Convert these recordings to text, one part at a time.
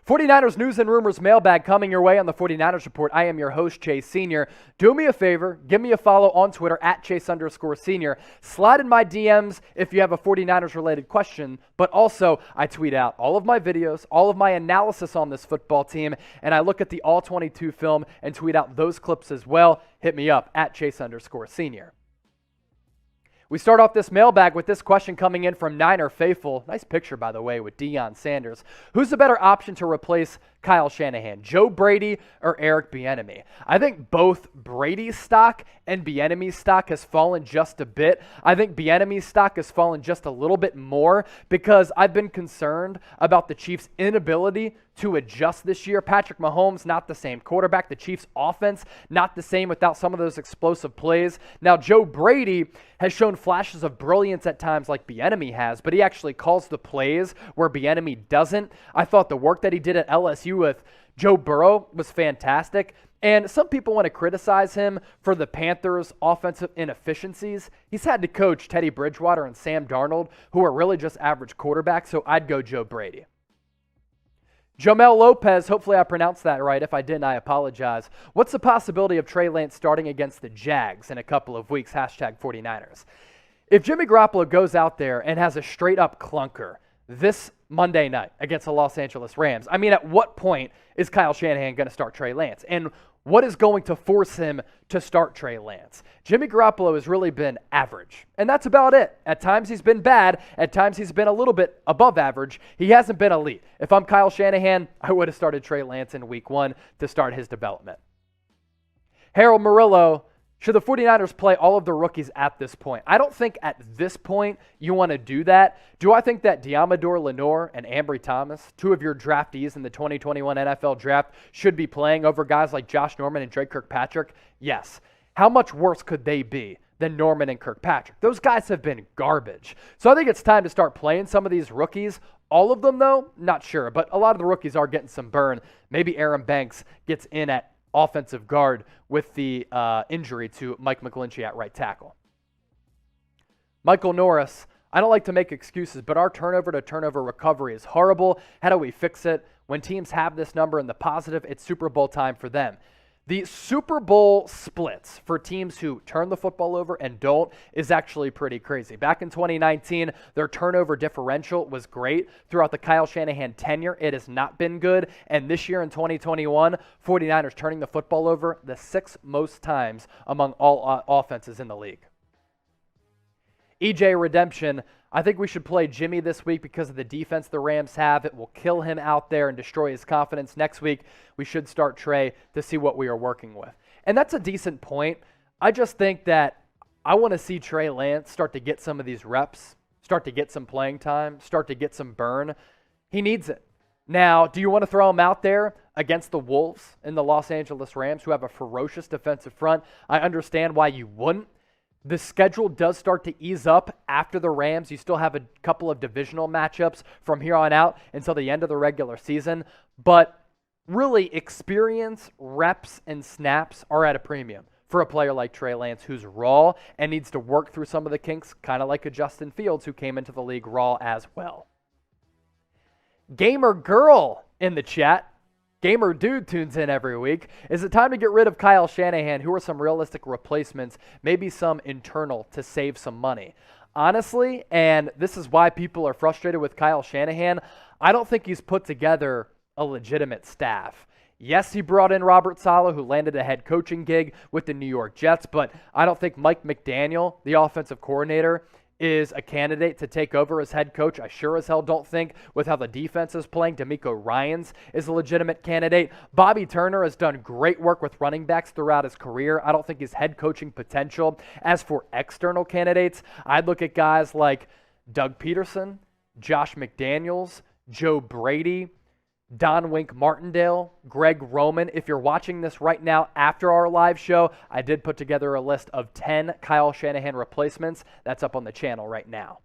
49ers news and rumors mailbag coming your way on the 49ers Report. I am your host, Chase Sr. Do me a favor, give me a follow on Twitter at Chase_Sr. Slide in my DMs if you have a 49ers related question, but also I tweet out all of my videos, all of my analysis on this football team, and I look at the all 22 film and tweet out those clips as well. Hit me up at Chase_Sr. We start off this mailbag with this question coming in from Niner Faithful. Nice picture, by the way, with Deion Sanders. Who's the better option to replace Kyle Shanahan, Joe Brady or Eric Bieniemy? I think both Brady's stock and Bieniemy's stock has fallen just a bit. I think Bieniemy's stock has fallen just a little bit more because I've been concerned about the Chiefs' inability to adjust this year. Patrick Mahomes, not the same quarterback. The Chiefs' offense, not the same without some of those explosive plays. Now, Joe Brady has shown flashes of brilliance at times like Bieniemy has, but he actually calls the plays where Bieniemy doesn't. I thought the work that he did at LSU with Joe Burrow was fantastic. And some people want to criticize him for the Panthers' offensive inefficiencies. He's had to coach Teddy Bridgewater and Sam Darnold, who are really just average quarterbacks, so I'd go Joe Brady. Jomel Lopez, hopefully I pronounced that right. If I didn't, I apologize. What's the possibility of Trey Lance starting against the Jags in a couple of weeks? Hashtag 49ers. If Jimmy Garoppolo goes out there and has a straight-up clunker this Monday night against the Los Angeles Rams, I mean, at what point is Kyle Shanahan going to start Trey Lance? And what is going to force him to start Trey Lance? Jimmy Garoppolo has really been average, and that's about it. At times he's been bad. At times he's been a little bit above average. He hasn't been elite. If I'm Kyle Shanahan, I would have started Trey Lance in week 1 to start his development. Harold Murillo, should the 49ers play all of the rookies at this point? I don't think at this point you want to do that. Do I think that Deommodore Lenoir and Ambry Thomas, two of your draftees in the 2021 NFL Draft, should be playing over guys like Josh Norman and Drake Kirkpatrick? Yes. How much worse could they be than Norman and Kirkpatrick? Those guys have been garbage. So I think it's time to start playing some of these rookies. All of them, though, not sure. But a lot of the rookies are getting some burn. Maybe Aaron Banks gets in at offensive guard with the injury to Mike McGlinchey at right tackle. Michael Norris, I don't like to make excuses, but our turnover-to-turnover recovery is horrible. How do we fix it? When teams have this number in the positive, it's Super Bowl time for them. The Super Bowl splits for teams who turn the football over and don't is actually pretty crazy. Back in 2019, their turnover differential was great. Throughout the Kyle Shanahan tenure, it has not been good. And this year in 2021, 49ers turning the football over the 6th most times among all offenses in the league. EJ Redemption, I think we should play Jimmy this week because of the defense the Rams have. It will kill him out there and destroy his confidence. Next week, we should start Trey to see what we are working with. And that's a decent point. I just think that I want to see Trey Lance start to get some of these reps, start to get some playing time, start to get some burn. He needs it. Now, do you want to throw him out there against the Wolves and the Los Angeles Rams, who have a ferocious defensive front? I understand why you wouldn't. The schedule does start to ease up after the Rams. You still have a couple of divisional matchups from here on out until the end of the regular season. But really, experience, reps, and snaps are at a premium for a player like Trey Lance, who's raw and needs to work through some of the kinks, kind of like a Justin Fields, who came into the league raw as well. Gamer Girl in the chat. Gamer Dude tunes in every week. Is it time to get rid of Kyle Shanahan? Who are some realistic replacements? Maybe some internal to save some money. Honestly, and this is why people are frustrated with Kyle Shanahan, I don't think he's put together a legitimate staff. Yes, he brought in Robert Saleh, who landed a head coaching gig with the New York Jets, but I don't think Mike McDaniel, the offensive coordinator, is a candidate to take over as head coach. I sure as hell don't think, with how the defense is playing, DeMeco Ryans is a legitimate candidate. Bobby Turner has done great work with running backs throughout his career. I don't think he's head coaching potential. As for external candidates, I'd look at guys like Doug Peterson, Josh McDaniels, Joe Brady, Don Wink Martindale, Greg Roman. If you're watching this right now after our live show, I did put together a list of 10 Kyle Shanahan replacements. That's up on the channel right now.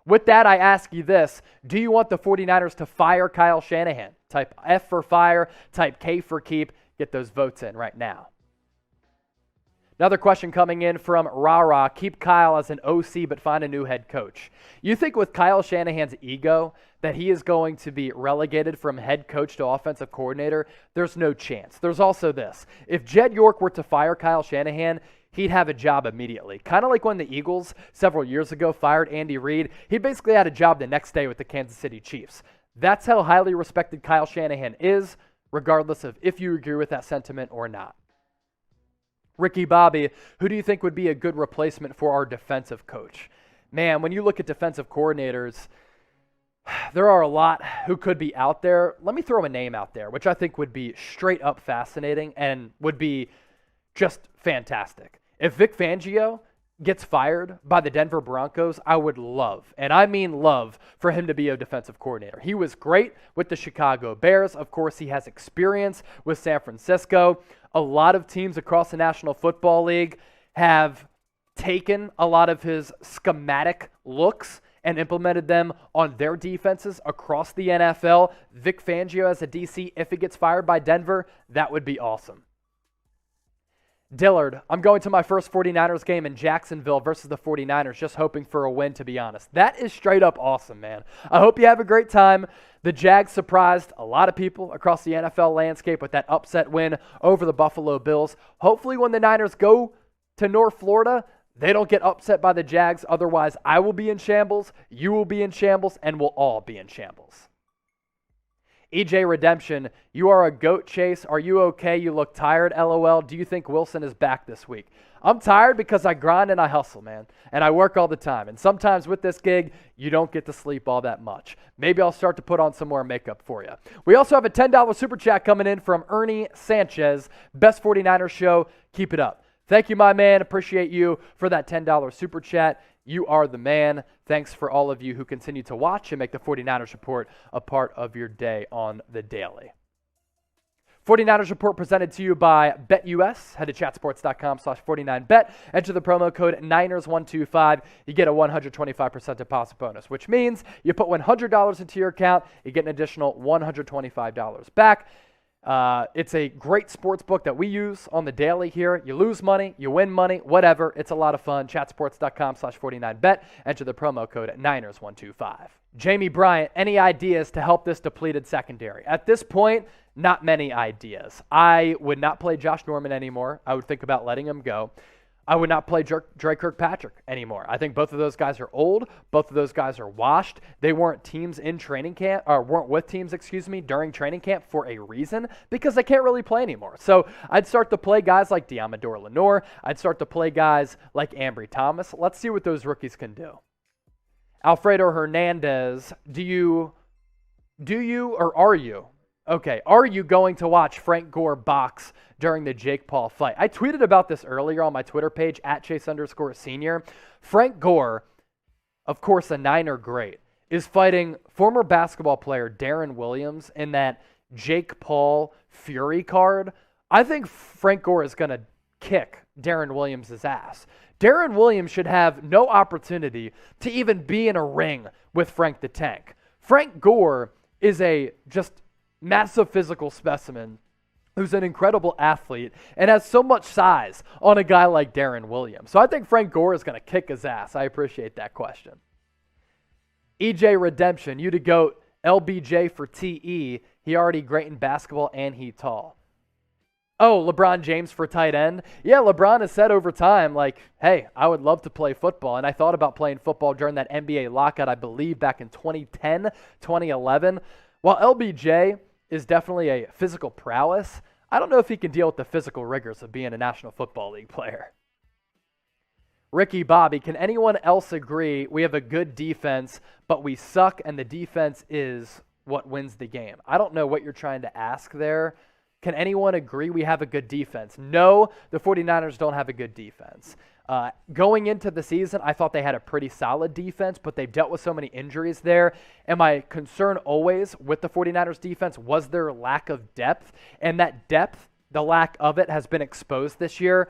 With that, I ask you this. Do you want the 49ers to fire Kyle Shanahan? Type F for fire, type K for keep. Get those votes in right now. Another question coming in from Rara. Keep Kyle as an OC, but find a new head coach. You think with Kyle Shanahan's ego that he is going to be relegated from head coach to offensive coordinator? There's no chance. There's also this. If Jed York were to fire Kyle Shanahan, he'd have a job immediately. Kind of like when the Eagles several years ago fired Andy Reid. He basically had a job the next day with the Kansas City Chiefs. That's how highly respected Kyle Shanahan is, regardless of if you agree with that sentiment or not. Ricky Bobby, who do you think would be a good replacement for our defensive coach? Man, when you look at defensive coordinators, there are a lot who could be out there. Let me throw a name out there, which I think would be straight up fascinating and would be just fantastic. If Vic Fangio gets fired by the Denver Broncos, I would love, and I mean love, for him to be a defensive coordinator. He was great with the Chicago Bears. Of course, he has experience with San Francisco. A lot of teams across the National Football League have taken a lot of his schematic looks and implemented them on their defenses across the NFL. Vic Fangio as a DC, if he gets fired by Denver, that would be awesome. Dillard, I'm going to my first 49ers game in Jacksonville versus the 49ers, just hoping for a win, to be honest. That is straight up awesome, man. I hope you have a great time. The Jags surprised a lot of people across the NFL landscape with that upset win over the Buffalo Bills. Hopefully when the Niners go to North Florida, they don't get upset by the Jags. Otherwise, I will be in shambles, you will be in shambles, and we'll all be in shambles. EJ Redemption, you are a goat, Chase. Are you okay? You look tired, LOL. Do you think Wilson is back this week? I'm tired because I grind and I hustle, man. And I work all the time. And sometimes with this gig, you don't get to sleep all that much. Maybe I'll start to put on some more makeup for you. We also have a $10 super chat coming in from Ernie Sanchez. Best 49ers show. Keep it up. Thank you, my man. Appreciate you for that $10 super chat. You are the man. Thanks for all of you who continue to watch and make the 49ers Report a part of your day on the daily. 49ers Report presented to you by BetUS. Head to chatsports.com/49bet. Enter the promo code Niners125. You get a 125% deposit bonus, which means you put $100 into your account, you get an additional $125 back. It's a great sports book that we use on the daily here. You lose money, you win money, whatever. It's a lot of fun. Chatsports.com/49bet. Enter the promo code Niners125. Jamie Bryant, any ideas to help this depleted secondary? At this point, not many ideas. I would not play Josh Norman anymore. I would think about letting him go. I would not play Dre Kirkpatrick anymore. I think both of those guys are old. Both of those guys are washed. They weren't teams in training camp, or weren't with teams, during training camp for a reason, because they can't really play anymore. So I'd start to play guys like Diamador Lenore. I'd start to play guys like Ambry Thomas. Let's see what those rookies can do. Alfredo Hernandez, do you or are you? Okay, are you going to watch Frank Gore box during the Jake Paul fight? I tweeted about this earlier on my Twitter page, @Chase_Senior. Frank Gore, of course a Niner great, is fighting former basketball player Darren Williams in that Jake Paul Fury card. I think Frank Gore is going to kick Darren Williams' ass. Darren Williams should have no opportunity to even be in a ring with Frank the Tank. Frank Gore is a just massive physical specimen who's an incredible athlete and has so much size on a guy like Darren Williams. So I think Frank Gore is going to kick his ass. I appreciate that question. EJ Redemption, you to goat. LBJ for TE. He already great in basketball and he tall. Oh, LeBron James for tight end. Yeah, LeBron has said over time, like, hey, I would love to play football. And I thought about playing football during that NBA lockout, I believe, back in 2010, 2011. While LBJ is definitely a physical prowess, I don't know if he can deal with the physical rigors of being a National Football League player. Ricky Bobby, can anyone else agree we have a good defense, but we suck and the defense is what wins the game? I don't know what you're trying to ask there. Can anyone agree we have a good defense? No, the 49ers don't have a good defense. Going into the season, I thought they had a pretty solid defense, but they've dealt with so many injuries there. And my concern always with the 49ers defense was their lack of depth. And that depth, the lack of it, has been exposed this year.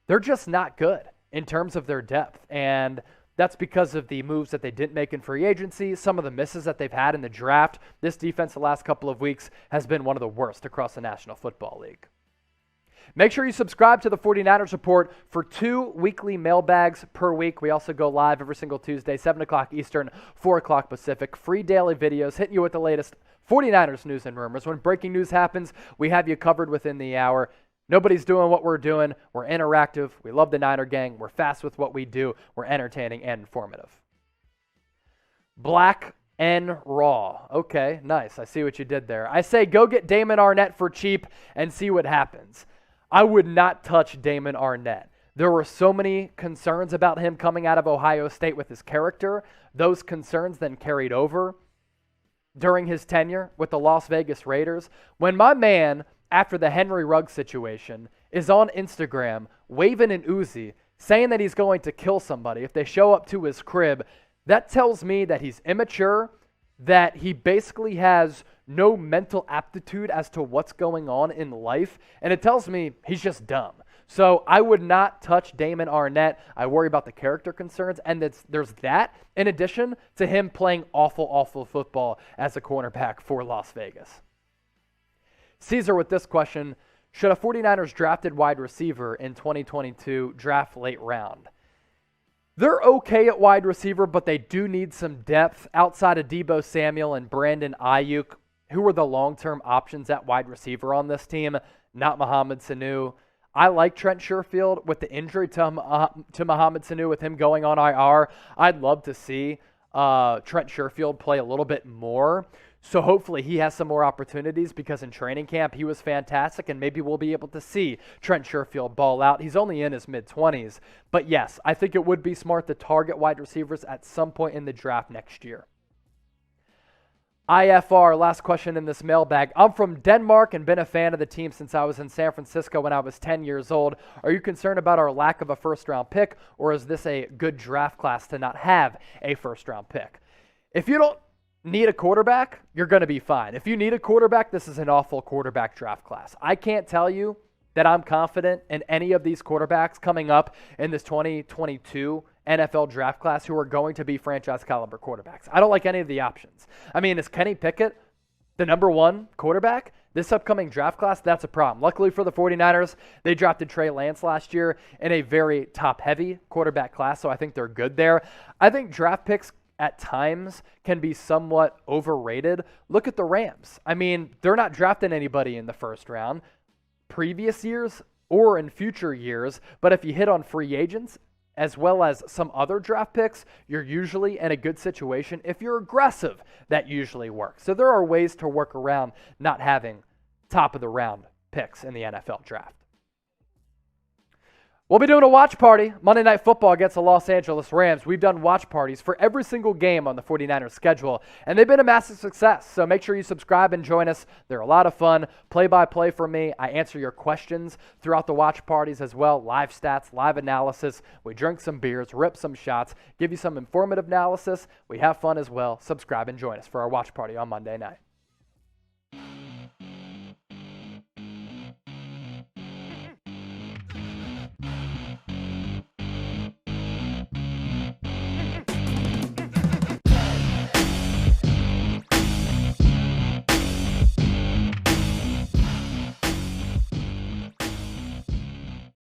They're just not good in terms of their depth. And that's because of the moves that they didn't make in free agency, some of the misses that they've had in the draft. This defense the last couple of weeks has been one of the worst across the National Football League. Make sure you subscribe to the 49ers Report for 2 weekly mailbags per week. We also go live every single Tuesday, 7 o'clock Eastern, 4 o'clock Pacific. Free daily videos hitting you with the latest 49ers news and rumors. When breaking news happens, we have you covered within the hour. Nobody's doing what we're doing. We're interactive. We love the Niner Gang. We're fast with what we do. We're entertaining and informative. Black and raw. Okay, nice. I see what you did there. I say go get Damon Arnette for cheap and see what happens. I would not touch Damon Arnette. There were so many concerns about him coming out of Ohio State with his character. Those concerns then carried over during his tenure with the Las Vegas Raiders. When my man, after the Henry Ruggs situation, is on Instagram waving an Uzi, saying that he's going to kill somebody if they show up to his crib, that tells me that he's immature, that he basically has no mental aptitude as to what's going on in life, and it tells me he's just dumb. So I would not touch Damon Arnette. I worry about the character concerns, and there's that in addition to him playing awful football as a cornerback for Las Vegas. Caesar with this question: should a 49ers drafted wide receiver in 2022 draft late round? They're okay at wide receiver, but they do need some depth outside of Deebo Samuel and Brandon Ayuk, who are the long-term options at wide receiver on this team, not Mohamed Sanu. I like Trent Sherfield with the injury to Mohamed Sanu, with him going on IR. I'd love to see Trent Sherfield play a little bit more. So hopefully he has some more opportunities, because in training camp he was fantastic, and maybe we'll be able to see Trent Sherfield ball out. He's only in his mid-20s. But yes, I think it would be smart to target wide receivers at some point in the draft next year. IFR, last question in this mailbag. I'm from Denmark and been a fan of the team since I was in San Francisco when I was 10 years old. Are you concerned about our lack of a first-round pick, or is this a good draft class to not have a first-round pick? If you don't need a quarterback, you're going to be fine. If you need a quarterback, this is an awful quarterback draft class. I can't tell you that I'm confident in any of these quarterbacks coming up in this 2022 NFL draft class who are going to be franchise caliber quarterbacks. I don't like any of the options. I mean, is Kenny Pickett the number one quarterback this upcoming draft class? That's a problem. Luckily for the 49ers, they drafted Trey Lance last year in a very top-heavy quarterback class, so I think they're good there. I think draft picks at times can be somewhat overrated. Look at the Rams. I mean, they're not drafting anybody in the first round previous years or in future years, but if you hit on free agents as well as some other draft picks, you're usually in a good situation. If you're aggressive, that usually works. So there are ways to work around not having top of the round picks in the NFL draft. We'll be doing a watch party Monday Night Football against the Los Angeles Rams. We've done watch parties for every single game on the 49ers schedule, and they've been a massive success. So make sure you subscribe and join us. They're a lot of fun. Play-by-play for me. I answer your questions throughout the watch parties as well. Live stats, live analysis. We drink some beers, rip some shots, give you some informative analysis. We have fun as well. Subscribe and join us for our watch party on Monday night.